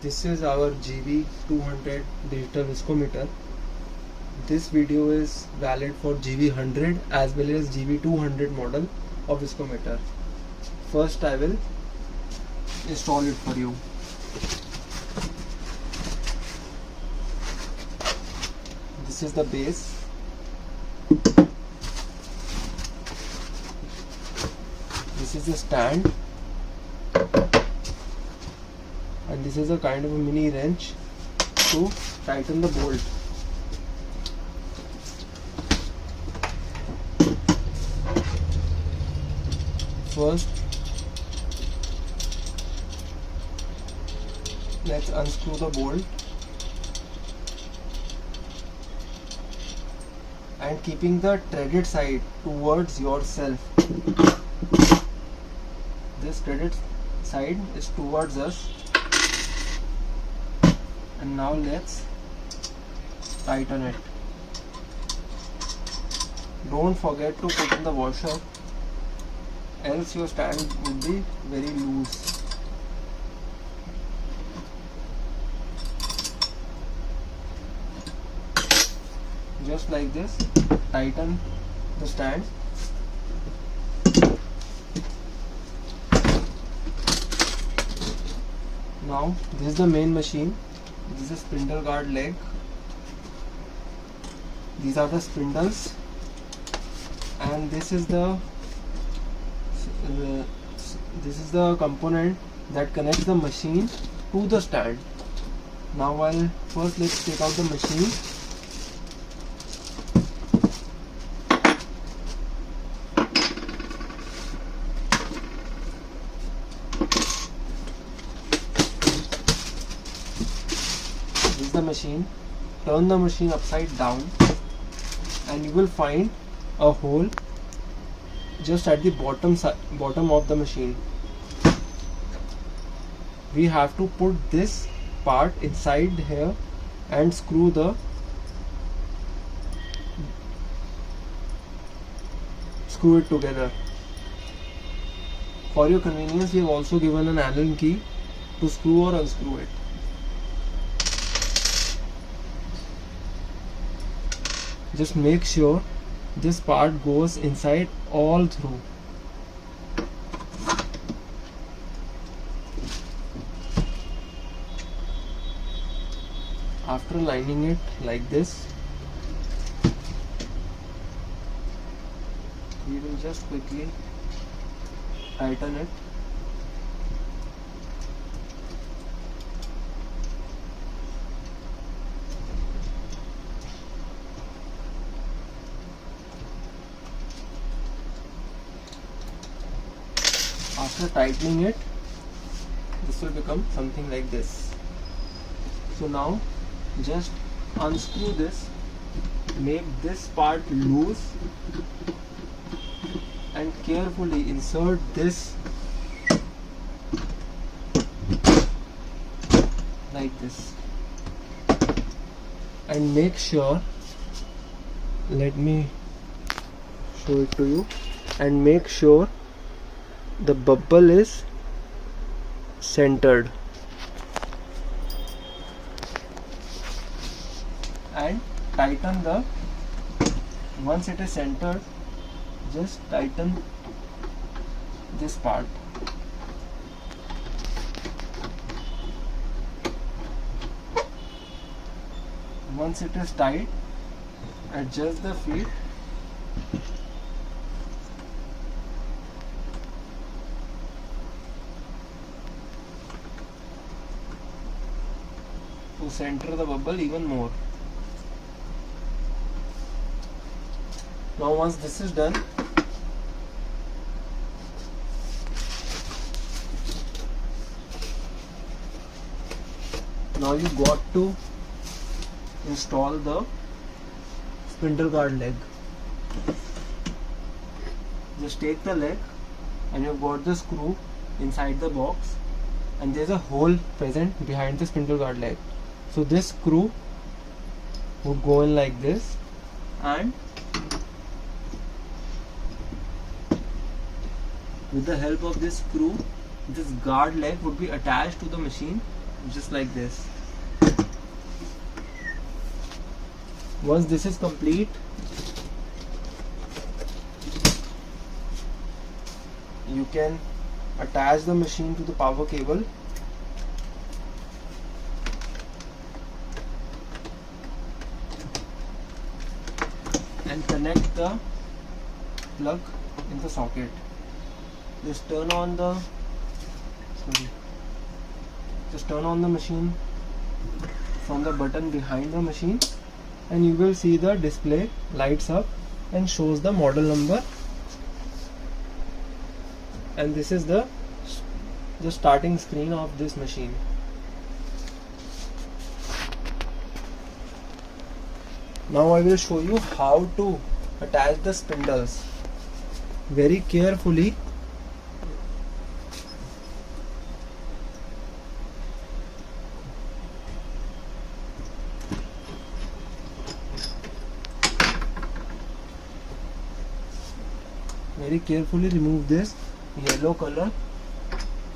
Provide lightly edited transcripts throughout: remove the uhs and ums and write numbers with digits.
This is our GV-200 digital viscometer. This video is valid for GV-100 as well as GV-200 model of viscometer. First I will install it for you. This is the base. This is the stand. And this is a kind of a mini wrench to tighten the bolt. First, let's unscrew the bolt and keeping the threaded side towards yourself. This threaded side is towards us. And now let's tighten it. Don't forget to put in the washer, else your stand will be very loose. Just like this, tighten the stand. Now this is the main machine. This is a spindle guard leg. These are the spindles, and this is the component that connects the machine to the stand. Now first let's take out the machine. This is the machine. Turn the machine upside down and you will find a hole just at the bottom of the machine. We have to put this part inside here and screw it together. For your convenience, we have also given an Allen key to screw or unscrew it. Just make sure this part goes inside all through. After lining it like this, we will just quickly tighten it. After tightening it, this will become something like this. So now just unscrew this, make this part loose and carefully insert this like this, and make sure, let me show it to you, and make sure the bubble is centered, and tighten once it is centered, just tighten this part. Once it is tight, adjust the feet to center the bubble even more. Now once this is done, now you got to install the spindle guard leg. Just take the leg and you've got the screw inside the box, and there's a hole present behind the spindle guard leg. So this screw would go in like this, and with the help of this screw, this guard leg would be attached to the machine just like this. Once this is complete, you can attach the machine to the power cable and connect the plug in the socket. Just turn on the machine from the button behind the machine, and you will see the display lights up and shows the model number, and this is the starting screen of this machine. Now I will show you how to attach the spindles very carefully. Very carefully remove this yellow color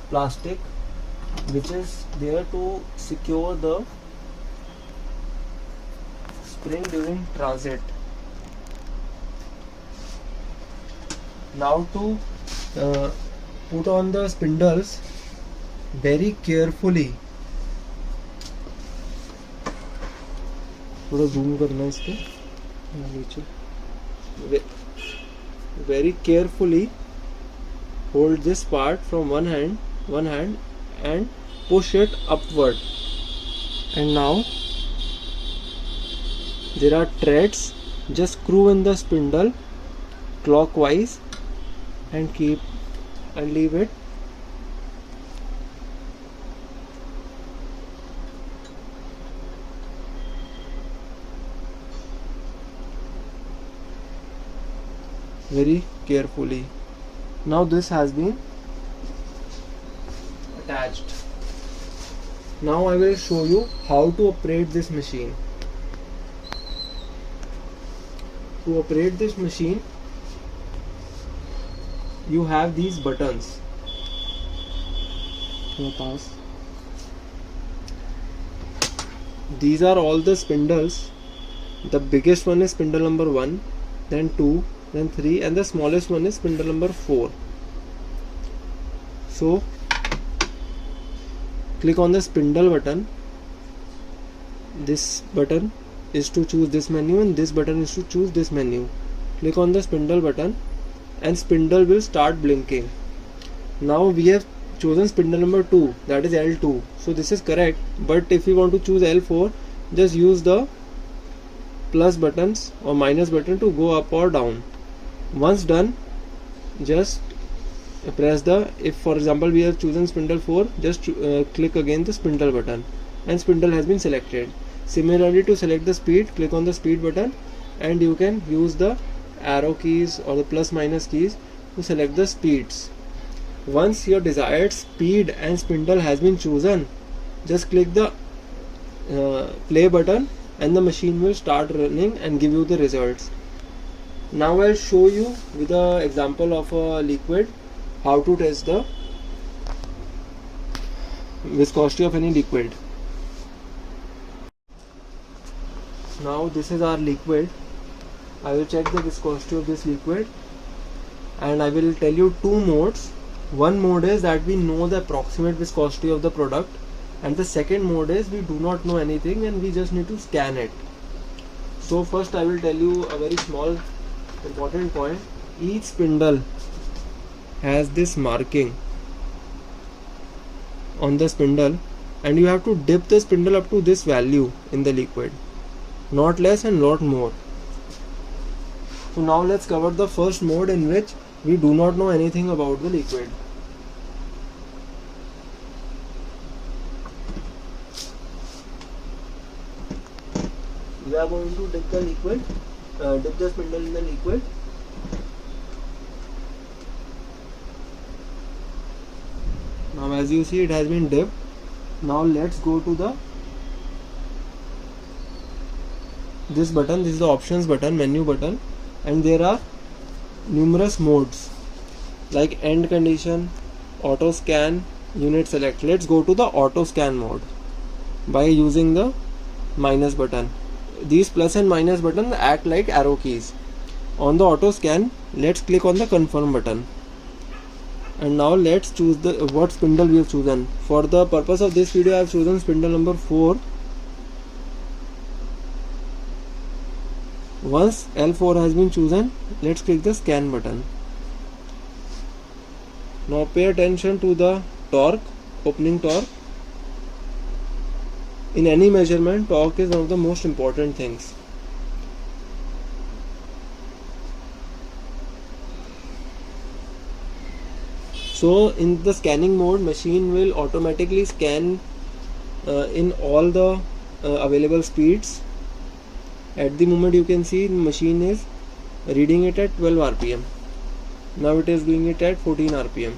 plastic which is there to secure the spring during transit. Now to put on the spindles very carefully. थोड़ा zoom करना है इसके नीचे. Very carefully hold this part from one hand and push it upward, and now there are threads. Just screw in the spindle clockwise and leave it. Very carefully. Now this has been attached. Now I will show you how to operate this machine. To operate this machine, you have these buttons. These are all the spindles. The biggest one is spindle number 1, then 2, then 3, and the smallest one is spindle number 4. So click on the spindle button. This button is to choose this menu and this button is to choose this menu. Click on the spindle button and spindle will start blinking. Now we have chosen spindle number 2, that is L2, so this is correct. But if you want to choose L4, just use the plus buttons or minus button to go up or down. Once done, just press the, if for example we have chosen spindle 4, just click again the spindle button and spindle has been selected. Similarly, to select the speed, click on the speed button and you can use the arrow keys or the plus minus keys to select the speeds. Once your desired speed and spindle has been chosen, just click the play button and the machine will start running and give you the results. Now I'll show you with the example of a liquid how to test the viscosity of any liquid. Now this is our liquid. I will check the viscosity of this liquid and I will tell you two modes. One mode is that we know the approximate viscosity of the product, and the second mode is we do not know anything and we just need to scan it. So first I will tell you a very small important point. Each spindle has this marking on the spindle and you have to dip the spindle up to this value in the liquid, not less and not more. So now let's cover the first mode in which we do not know anything about the liquid. We are going to dip the liquid, dip the spindle in the liquid. Now as you see, it has been dipped. Now let's go to this button. This is the options button, menu button, and there are numerous modes like end condition, auto scan, unit select. Let's go to the auto scan mode. by using the minus button. These plus and minus button act like arrow keys. On the auto scan, let's click on the confirm button. And now let's choose the what spindle we have chosen. For the purpose of this video, I have chosen spindle number 4. Once L4 has been chosen, let's click the scan button. Now pay attention to the torque, opening torque. In any measurement, torque is one of the most important things. So in the scanning mode, machine will automatically scan in all the available speeds. At the moment you can see the machine is reading it at 12 rpm. Now it is doing it at 14 rpm.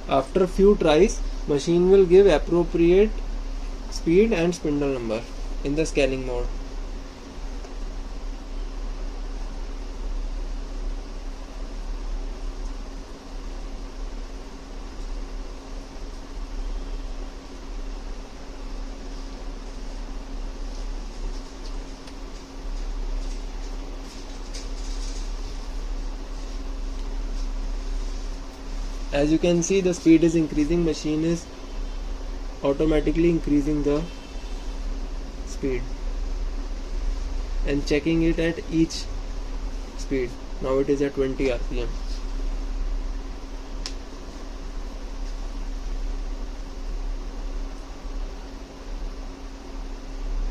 After few tries, machine will give appropriate speed and spindle number in the scanning mode. As you can see, the speed is increasing, machine is automatically increasing the speed and checking it at each speed. Now it is at 20 rpm.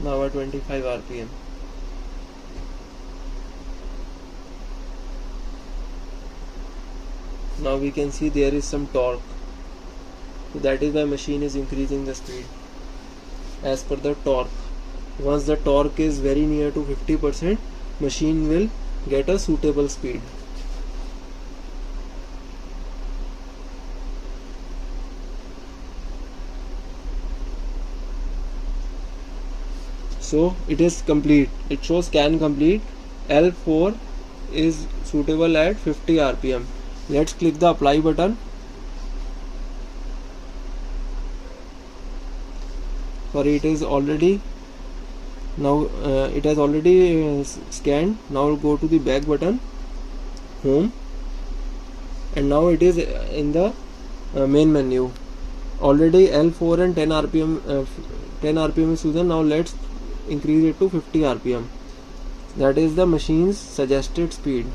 Now at 25 rpm. Now we can see there is some torque, so that is why machine is increasing the speed as per the torque. Once the torque is very near to 50%, machine will get a suitable speed. So it is complete. It shows scan complete. L4 is suitable at 50 rpm. Let's click the apply button. Sorry, it is already now it has already scanned. Now go to the back button, home, and now it is in the main menu. Already L4 and 10 rpm is chosen. Now let's increase it to 50 rpm. That is the machine's suggested speed.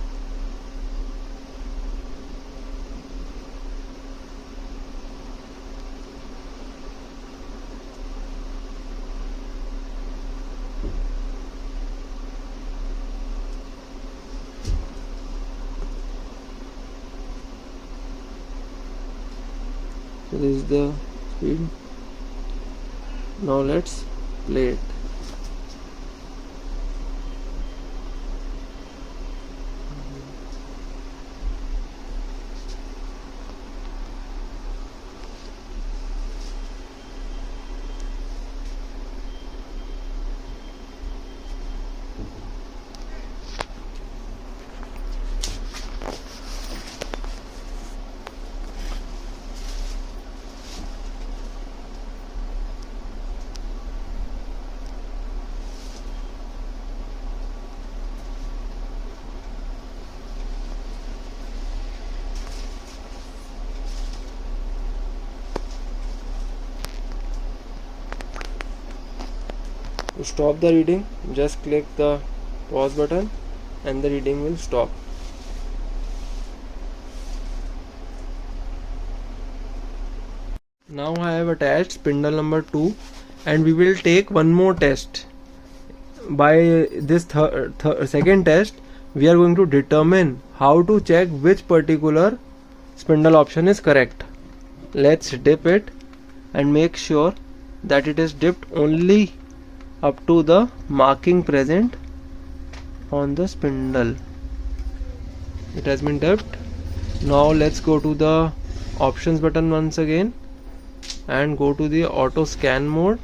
So this is the speed. Now let's play it. To stop the reading, just click the pause button and the reading will stop. Now I have attached spindle number 2 and we will take one more test. By this second test, we are going to determine how to check which particular spindle option is correct. Let's dip it and make sure that it is dipped only up to the marking present on the spindle. It has been dipped. Now let's go to the options button once again and go to the auto scan mode,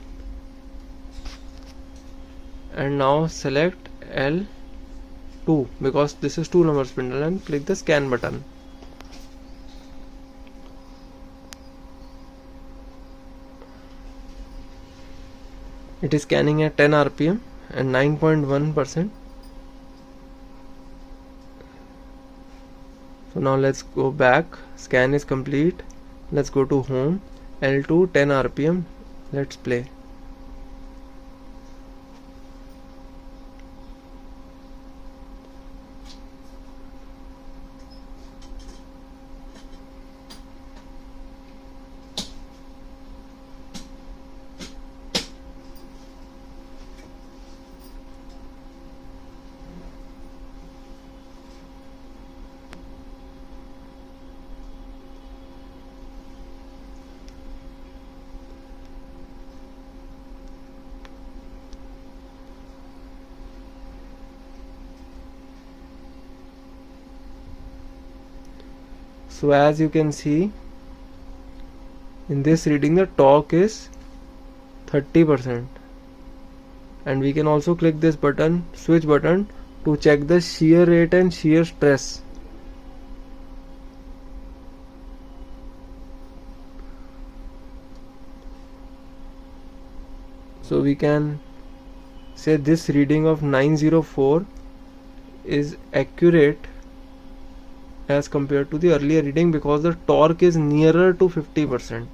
and now select L2 because this is 2 number spindle and click the scan button. It is scanning at 10 rpm and 9.1%. So now let's go back. Scan is complete. Let's go to home. L2 10 rpm. Let's play. So as you can see, in this reading the torque is 30%, and we can also click this button, switch button, to check the shear rate and shear stress. So we can say this reading of 904 is accurate as compared to the earlier reading because the torque is nearer to 50%.